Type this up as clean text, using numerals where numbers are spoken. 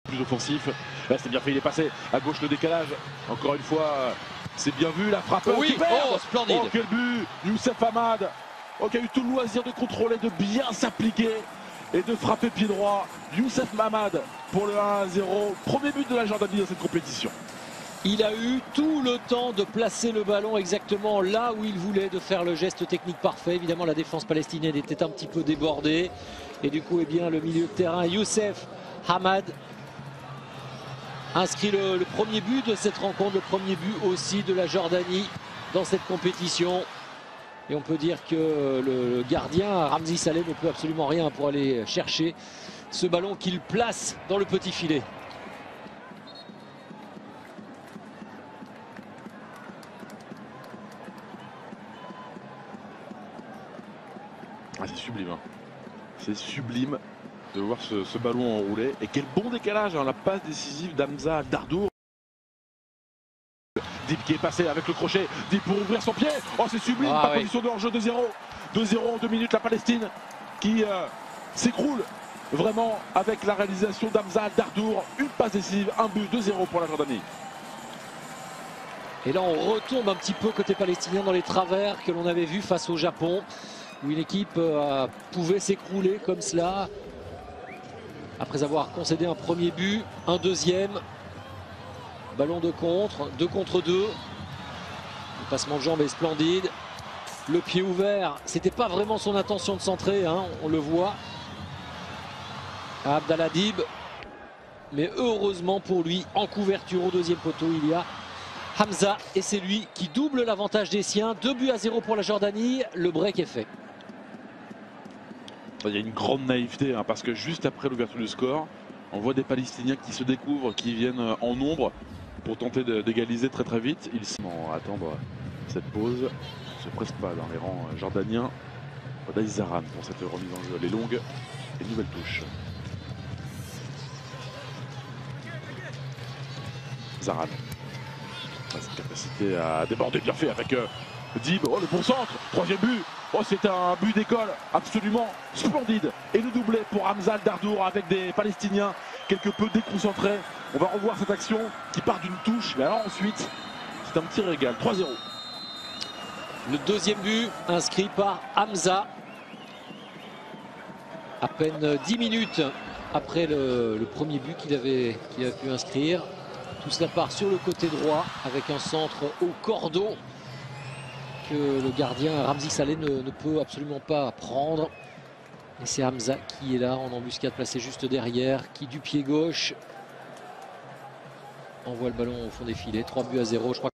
plus offensif. Là, c'est bien fait, il est passé à gauche le décalage. Encore une fois, c'est bien vu, la frappe. Oui, qui perd. splendide. Oh, quel but, Youssef Hamad, qui a eu tout le loisir de contrôler, de bien s'appliquer et de frapper pied droit. Youssef Hamad pour le 1-0. Premier but de la Jordanie dans cette compétition. Il a eu tout le temps de placer le ballon exactement là où il voulait, de faire le geste technique parfait. Évidemment, la défense palestinienne était un petit peu débordée. Et du coup, eh bien, le milieu de terrain, Youssef Hamad, inscrit le premier but de cette rencontre, le premier but aussi de la Jordanie dans cette compétition. Et on peut dire que le gardien, Ramzi Saleh, ne peut absolument rien pour aller chercher ce ballon qu'il place dans le petit filet. Ah, c'est sublime. Hein. C'est sublime de voir ce ballon enroulé. Et quel bon décalage, hein, la passe décisive d'Hamza Dardour. Deep qui est passé avec le crochet. Deep pour ouvrir son pied. Oh, c'est sublime. Pas position de hors-jeu 2-0. 2-0 en 2 minutes. La Palestine qui s'écroule vraiment avec la réalisation d'Hamza Dardour. Une passe décisive, un but, 2-0 pour la Jordanie. Et là, on retombe un petit peu côté palestinien dans les travers que l'on avait vu face au Japon, où une équipe pouvait s'écrouler comme cela après avoir concédé un premier but, un deuxième. Ballon de contre, 2 contre 2. Le passement de jambe est splendide. Le pied ouvert, c'était pas vraiment son intention de centrer, hein, on le voit. Abdallah Dib. Mais heureusement pour lui, en couverture au deuxième poteau, il y a Hamza. Et c'est lui qui double l'avantage des siens. 2-0 pour la Jordanie. Le break est fait. Il y a une grande naïveté, hein, parce que juste après l'ouverture du score, on voit des Palestiniens qui se découvrent, qui viennent en nombre pour tenter d'égaliser très très vite. Ils semblent attendre cette pause. Ne se pressent pas dans les rangs jordaniens. Odaï Zaran pour cette remise en jeu. Les longues et nouvelles touches. Zaran. Cette capacité à déborder bien fait avec Dib. Oh, le bon centre. Troisième but. Oh, c'est un but d'école absolument splendide. Et le doublé pour Hamza Dardour avec des Palestiniens quelque peu déconcentrés. On va revoir cette action qui part d'une touche. Mais alors ensuite, c'est un petit régal. 3-0. Le deuxième but inscrit par Hamza. À peine 10 minutes après le premier but qu'il avait pu inscrire. Tout cela part sur le côté droit avec un centre au cordeau que le gardien Ramzi Saleh ne peut absolument pas prendre. Et c'est Hamza qui est là en embuscade, placé juste derrière, qui du pied gauche envoie le ballon au fond des filets. 3-0. Je crois